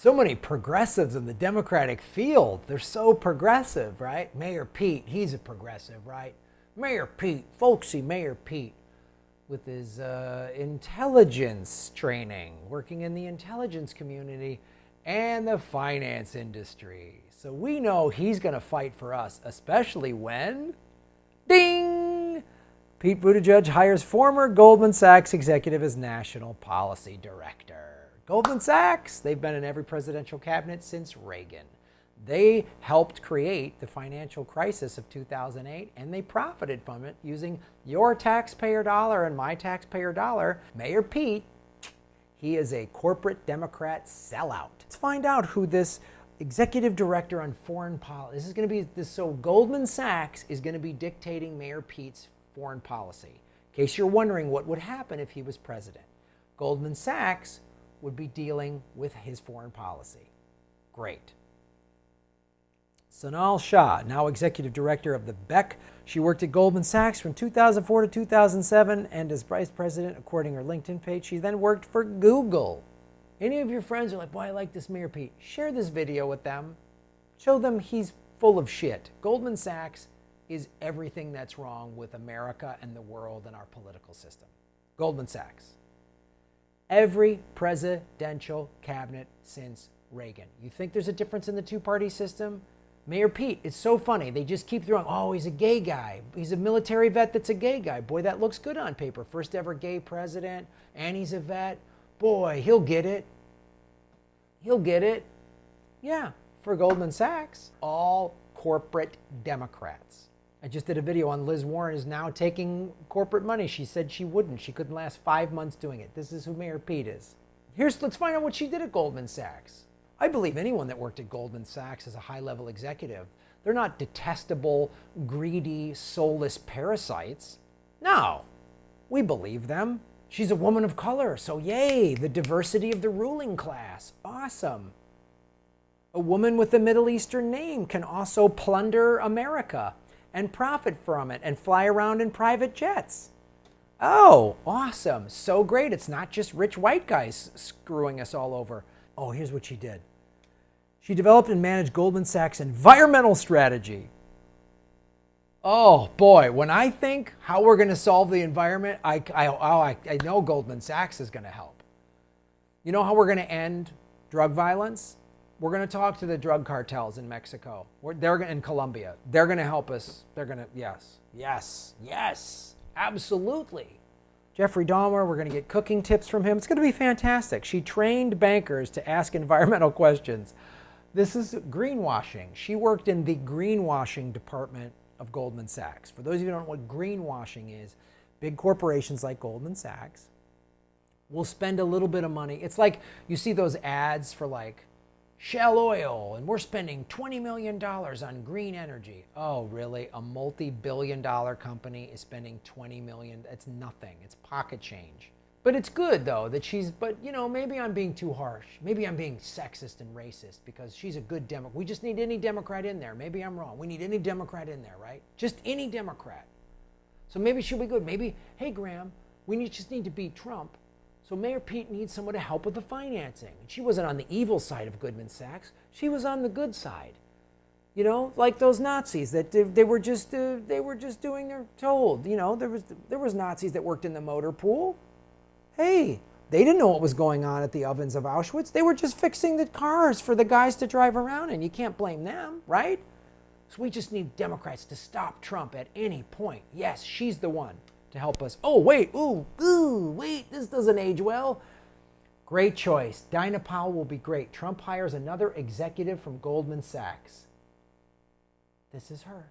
So many progressives in the Democratic field. They're so progressive, right? Mayor Pete, he's a progressive, right? Mayor Pete, folksy Mayor Pete, with his intelligence training, working in the intelligence community and the finance industry. So we know he's going to fight for us, especially when, ding, Pete Buttigieg hires former Goldman Sachs executive as national policy director. Goldman Sachs, they've been in every presidential cabinet since Reagan. They helped create the financial crisis of 2008, and they profited from it using your taxpayer dollar and my taxpayer dollar. Mayor Pete, he is a corporate Democrat sellout. Let's find out who this executive director on foreign policy, this is going to be, so Goldman Sachs is going to be dictating Mayor Pete's foreign policy. In case you're wondering what would happen if he was president, Goldman Sachs would be dealing with his foreign policy. Great. Sonal Shah, now executive director of the BEC. She worked at Goldman Sachs from 2004 to 2007, and as vice president, according to her LinkedIn page, she then worked for Google. Any of your friends are like, boy, I like this Mayor Pete. Share this video with them. Show them he's full of shit. Goldman Sachs is everything that's wrong with America and the world and our political system. Goldman Sachs. Every presidential cabinet since Reagan. You think there's a difference in the two-party system? Mayor Pete, it's so funny. They just keep throwing, oh, he's a gay guy. He's a military vet that's a gay guy. Boy, that looks good on paper. First ever gay president, and he's a vet. Boy, he'll get it. He'll get it. Yeah, for Goldman Sachs, all corporate Democrats. I just did a video on Liz Warren is now taking corporate money. She said she wouldn't. She couldn't last 5 months doing it. This is who Mayor Pete is. Let's find out what she did at Goldman Sachs. I believe anyone that worked at Goldman Sachs is a high-level executive. They're not detestable, greedy, soulless parasites. No, we believe them. She's a woman of color, so yay, the diversity of the ruling class. Awesome. A woman with a Middle Eastern name can also plunder America and profit from it and fly around in private jets. Oh, awesome. So great. It's not just rich white guys screwing us all over. Oh, here's what she did. She developed and managed Goldman Sachs' environmental strategy. Oh boy, when I think how we're going to solve the environment, I know Goldman Sachs is going to help. You know how we're going to end drug violence? We're going to talk to the drug cartels in Mexico. They're in Colombia. They're going to help us. They're going to, yes, absolutely. Jeffrey Dahmer, we're going to get cooking tips from him. It's going to be fantastic. She trained bankers to ask environmental questions. This is greenwashing. She worked in the greenwashing department of Goldman Sachs. For those of you who don't know what greenwashing is, big corporations like Goldman Sachs will spend a little bit of money. It's like you see those ads for like Shell Oil, and we're spending $20 million on green energy. Oh, really? A multi-billion-dollar company is spending $20 million? It's nothing. It's pocket change. But it's good, though, that maybe I'm being too harsh. Maybe I'm being sexist and racist because she's a good Democrat. We just need any Democrat in there. Maybe I'm wrong. We need any Democrat in there, right? Just any Democrat. So maybe she'll be good. Maybe, hey, Graham, just need to beat Trump. So Mayor Pete needs someone to help with the financing. She wasn't on the evil side of Goldman Sachs. She was on the good side. You know, like those Nazis that they were just doing their told. You know, there was Nazis that worked in the motor pool. Hey, they didn't know what was going on at the ovens of Auschwitz. They were just fixing the cars for the guys to drive around in. You can't blame them, right? So we just need Democrats to stop Trump at any point. Yes, she's the one to help us. Oh, wait, wait, this doesn't age well. Great choice. Dinah Powell will be great. Trump hires another executive from Goldman Sachs. This is her.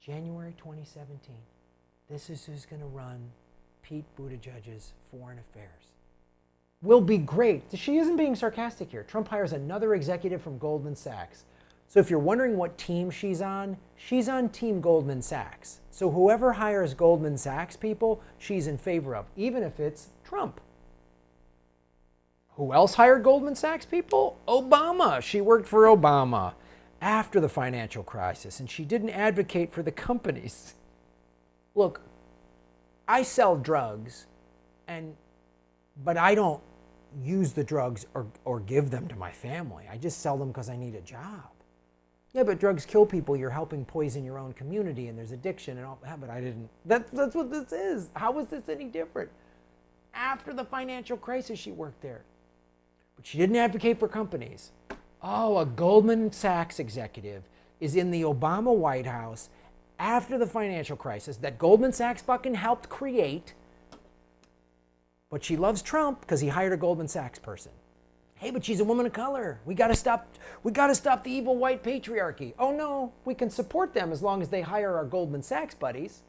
January 2017. This is who's going to run Pete Buttigieg's foreign affairs. Will be great. She isn't being sarcastic here. Trump hires another executive from Goldman Sachs. So if you're wondering what team she's on Team Goldman Sachs. So whoever hires Goldman Sachs people, she's in favor of, even if it's Trump. Who else hired Goldman Sachs people? Obama. She worked for Obama after the financial crisis, and she didn't advocate for the companies. Look, I sell drugs, but I don't use the drugs or give them to my family. I just sell them because I need a job. Yeah, but drugs kill people. You're helping poison your own community, and there's addiction and all that. But I didn't. That's what this is. How is this any different? After the financial crisis, she worked there. But she didn't advocate for companies. Oh, a Goldman Sachs executive is in the Obama White House after the financial crisis that Goldman Sachs fucking helped create. But she loves Trump because he hired a Goldman Sachs person. Hey, but she's a woman of color. We gotta stop the evil white patriarchy. Oh no, we can support them as long as they hire our Goldman Sachs buddies.